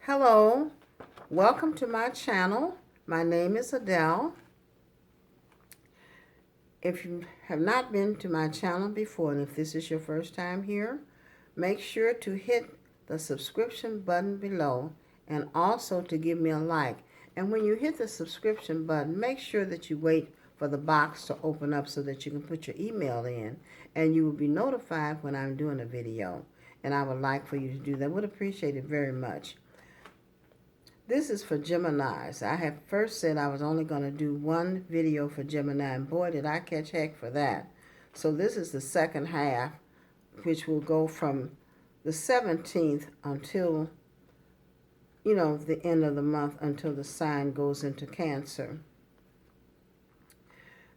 Hello, welcome to my channel. My name is Adele. If you have not been to my channel before, and if this is your first time here, make sure to hit the subscription button below and also to give me a like. And when you hit the subscription button, make sure that you wait for the box to open up so that you can put your email in and you will be notified when I'm doing a video. And I would like for you to do that. I would appreciate it very much. This is for Geminis. I had first said I was only going to do one video for Gemini, and boy, did I catch heck for that. So this is the second half, which will go from the 17th until, the end of the month, until the sign goes into Cancer.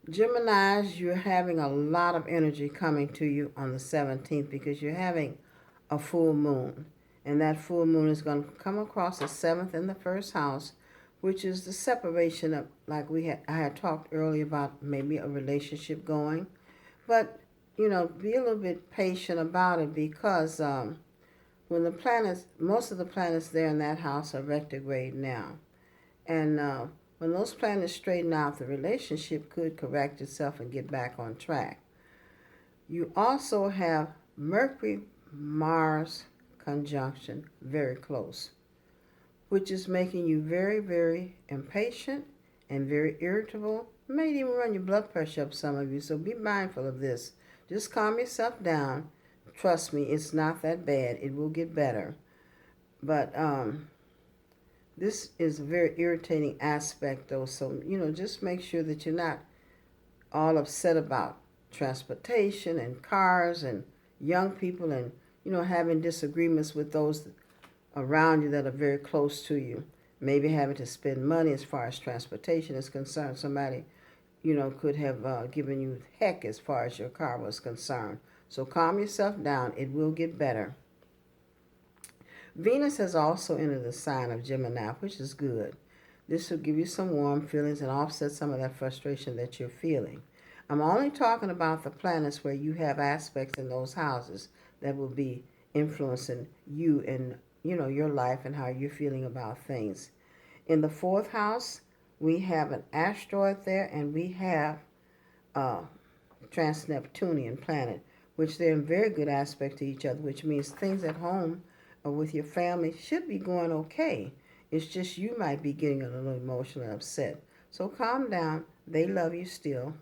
Geminis, you're having a lot of energy coming to you on the 17th because you're having a full moon. And that full moon is going to come across the 7th in the first house, which is the separation of, like I had talked earlier about maybe a relationship going. But, be a little bit patient about it because when the planets, most of the planets there in that house are retrograde now. And when those planets straighten out, the relationship could correct itself and get back on track. You also have Mercury-Mars conjunction, very close, which is making you very, very impatient and very irritable. It may even run your blood pressure up, some of you, so be mindful of this. Just calm yourself down. Trust me, it's not that bad. It will get better. But this is a very irritating aspect, though, so, just make sure that you're not all upset about transportation and cars and young people and having disagreements with those around you that are very close to you. Maybe having to spend money as far as transportation is concerned. Somebody, could have given you heck as far as your car was concerned. So calm yourself down. It will get better. Venus has also entered the sign of Gemini, which is good. This will give you some warm feelings and offset some of that frustration that you're feeling. I'm only talking about the planets where you have aspects in those houses that will be influencing you and, your life and how you're feeling about things. In the fourth house, we have an asteroid there, and we have a trans-Neptunian planet, which they're in very good aspect to each other, which means things at home or with your family should be going okay. It's just you might be getting a little emotionally upset. So calm down. They love you still.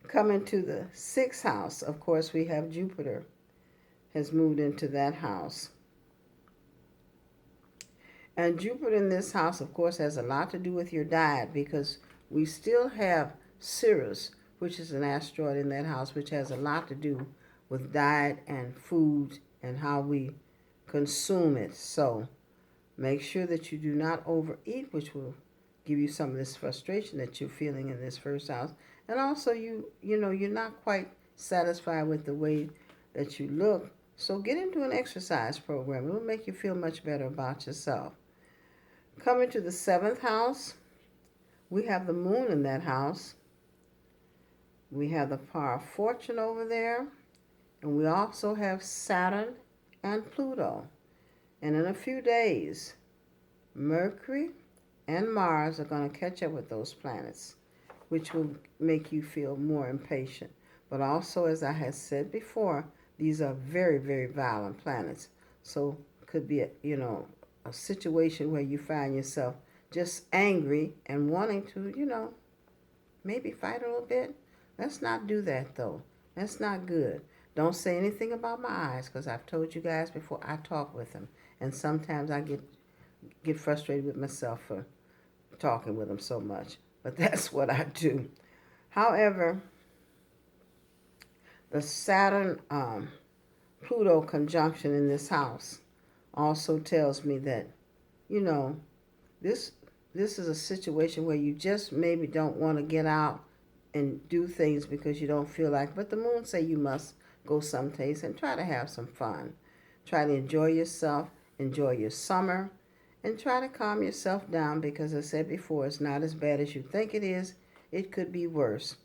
Coming to the sixth house, of course, we have Jupiter has moved into that house. And Jupiter in this house, of course, has a lot to do with your diet because we still have Sirius, which is an asteroid in that house, which has a lot to do with diet and food and how we consume it. So make sure that you do not overeat, which will give you some of this frustration that you're feeling in this first house. And also, you're not quite satisfied with the way that you look. So get into an exercise program. It will make you feel much better about yourself. Coming to the seventh house, we have the moon in that house. We have the power of fortune over there. And we also have Saturn and Pluto. And in a few days, Mercury and Mars are going to catch up with those planets, which will make you feel more impatient. But also, as I had said before, these are very, very violent planets. So it could be a situation where you find yourself just angry and wanting to, maybe fight a little bit. Let's not do that, though. That's not good. Don't say anything about my eyes, because I've told you guys before, I talk with them. And sometimes I get frustrated with myself for talking with them so much. But that's what I do. However, the Saturn-Pluto conjunction in this house also tells me that, this is a situation where you just maybe don't want to get out and do things because you don't feel like, but the moon say you must go someplace and try to have some fun. Try to enjoy yourself, enjoy your summer, and try to calm yourself down because, as I said before, it's not as bad as you think it is. It could be worse.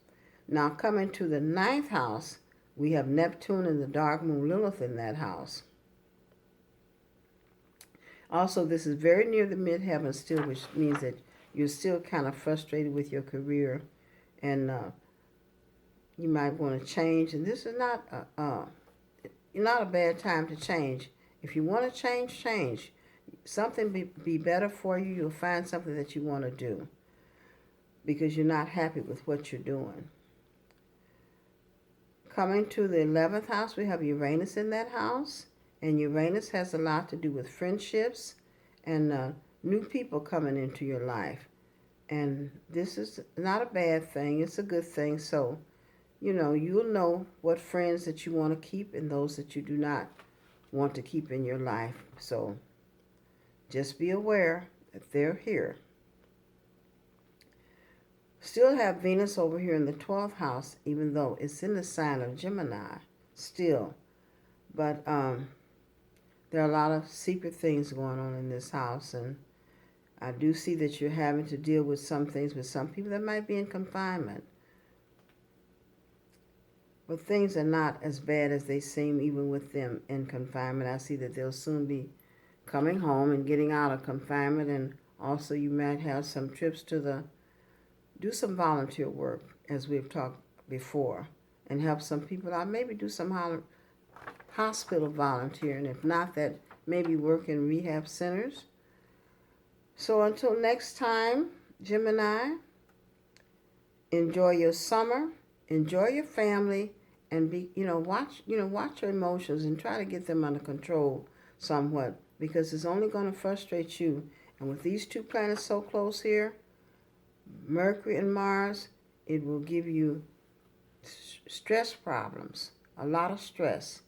Now, coming to the ninth house, we have Neptune and the dark moon Lilith in that house. Also, this is very near the midheaven still, which means that you're still kind of frustrated with your career, and you might want to change. And this is not a bad time to change. If you want to change, change. Something be better for you. You'll find something that you want to do because you're not happy with what you're doing. Coming to the 11th house, we have Uranus in that house. And Uranus has a lot to do with friendships and new people coming into your life. And this is not a bad thing. It's a good thing. So, you'll know what friends that you want to keep and those that you do not want to keep in your life. So just be aware that they're here. Still have Venus over here in the 12th house, even though it's in the sign of Gemini still. But there are a lot of secret things going on in this house, and I do see that you're having to deal with some things with some people that might be in confinement. But things are not as bad as they seem even with them in confinement. I see that they'll soon be coming home and getting out of confinement, and also you might have some trips to do some volunteer work, as we've talked before, and help some people out. Maybe do some hospital volunteering. If not, that maybe work in rehab centers. So until next time, Gemini, enjoy your summer, enjoy your family, and watch your emotions and try to get them under control somewhat, because it's only going to frustrate you. And with these two planets so close here, Mercury and Mars, it will give you stress problems, a lot of stress.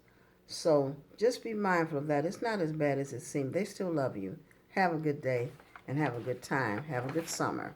So just be mindful of that. It's not as bad as it seems. They still love you. Have a good day and have a good time. Have a good summer.